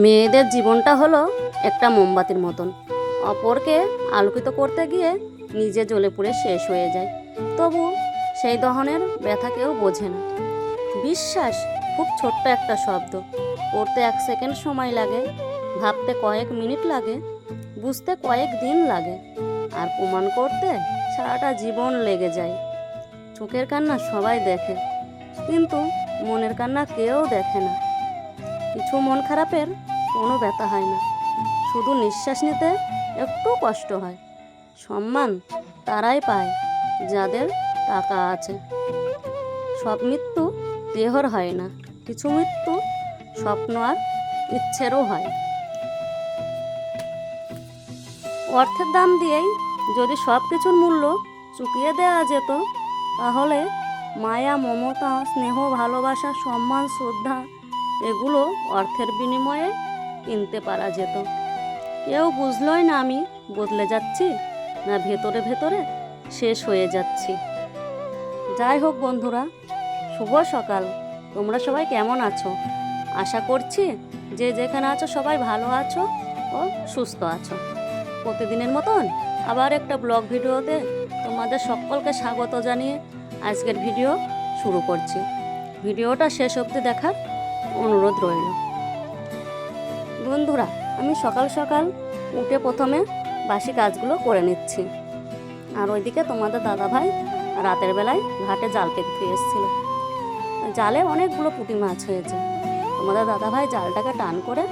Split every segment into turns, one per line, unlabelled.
মেয়েদের জীবনটা হলো একটা মোমবাতির মতন, অপরকে আলোকিত করতে গিয়ে নিজে জ্বলে পুড়ে শেষ হয়ে যায়। তবু সেই দহনের ব্যথা কেউ বোঝে না। বিশ্বাস খুব ছোট্ট একটা শব্দ, পড়তে 1 সেকেন্ড সময় লাগে, ভাবতে কয়েক মিনিট লাগে, বুঝতে কয়েক দিন লাগে, আর প্রমাণ করতে সারাটা জীবন লেগে যায়। চোখের কান্না সবাই দেখে, কিন্তু মনের কান্না কেউ দেখে না। কিছু মন খারাপের কোনো ব্যথা হয় না, শুধু নিঃশ্বাস নিতে একটু কষ্ট হয়। সম্মান তারাই পায় যাদের টাকা আছে। সব মৃত্যু দেহর হয় না, কিছু মৃত্যু স্বপ্ন আর ইচ্ছেরও হয়। অর্থের দাম দিয়েই যদি সব কিছুর মূল্য চুকিয়ে দেওয়া যেত, তাহলে মায়া, মমতা, স্নেহ, ভালোবাসা, সম্মান, শ্রদ্ধা এগুলো অর্থের বিনিময়ে কিনতে পারা যেত। কেউ বুঝলই না আমি বদলে যাচ্ছি, না ভেতরে ভেতরে শেষ হয়ে যাচ্ছি। যাই হোক বন্ধুরা, শুভ সকাল। তোমরা সবাই কেমন আছো? আশা করছি যে যেখানে আছো সবাই ভালো আছো ও সুস্থ আছো। প্রতিদিনের মতন আবার একটা ব্লগ ভিডিওতে তোমাদের সকলকে স্বাগত জানিয়ে আজকের ভিডিও শুরু করছি। ভিডিওটা শেষ অবধি দেখার অনুরোধ রইল। বন্ধুরা, আমি সকাল সকাল উঠে প্রথমে বাসি কাজগুলো করে নিচ্ছি। আর ওইদিকে তোমাদের দাদাভাই রাতের বেলায় ঘাটে জাল পেতে এসেছিল। জালে অনেকগুলো পুঁটি মাছ হয়েছে। তোমাদের দাদাভাই জালটাকে টান করে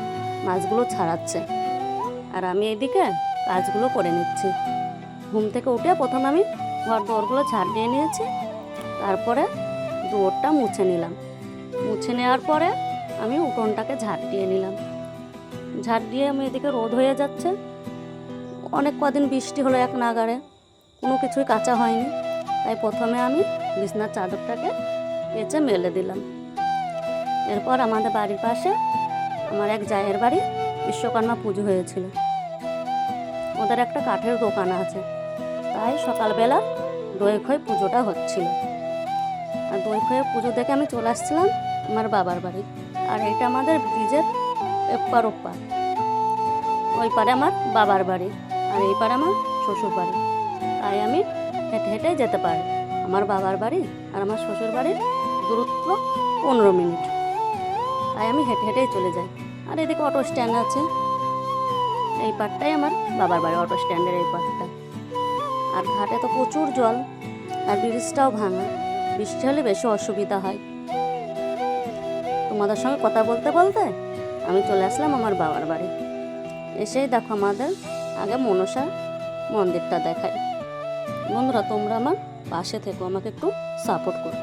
মাছগুলো ছাড়াচ্ছে, আর আমি এদিকে কাজগুলো করে নিচ্ছি। ঘুম থেকে উঠে প্রথমে আমি ঘর দোরগুলো ঝাড় দিয়ে নিয়েছি, তারপরে দুয়ারটা মুছে নিলাম। মুছে নেওয়ার পরে আমি উঠোনটাকে ঝাড় দিয়ে নিলাম। ঝাড় দিয়ে আমি এদিকে রোদ হয়ে যাচ্ছে। অনেক কদিন বৃষ্টি হলো এক নাগাড়ে, কোনো কিছুই কাঁচা হয়নি। তাই প্রথমে আমি বিছনার চাদরটাকে কেচে মেলে দিলাম। এরপর আমাদের বাড়ির পাশে আমার এক জায়ের বাড়ি বিশ্বকর্মা পুজো হয়েছিল। ওদের একটা কাঠের দোকান আছে, তাই সকালবেলা দই খই পুজোটা হচ্ছিল। আর দই খইয়ের পুজো দেখে আমি চলে আসছিলাম আমার বাবার বাড়ি। আর এটা আমাদের ব্রিজের এপার ওপার, ওই পারে আমার বাবার বাড়ি আর এই পারে আমার শ্বশুর বাড়ি। তাই আমি হেঁটে হেঁটে যেতে পারি। আমার বাবার বাড়ি আর আমার শ্বশুর বাড়ির দূরত্ব 15 মিনিট। তাই আমি হেঁটে হেঁটেই চলে যাই। আর এদিকে অটো স্ট্যান্ড আছে, এই পারটাই আমার বাবার বাড়ি, অটো স্ট্যান্ডের এই পারটা। আর ঘাটে তো প্রচুর জল, আর ব্রিজটাও ভাঙা, বৃষ্টি হলে বেশি অসুবিধা হয়। তোমাদের সঙ্গে কথা বলতে বলতে আমি চলে আসলাম আমার বাবার বাড়ি। এসেই দেখো আমাদের আগে মনসা মন্দিরটা দেখাই। বন্ধুরা, তোমরা আমার পাশে থেকো, আমাকে একটু সাপোর্ট করো।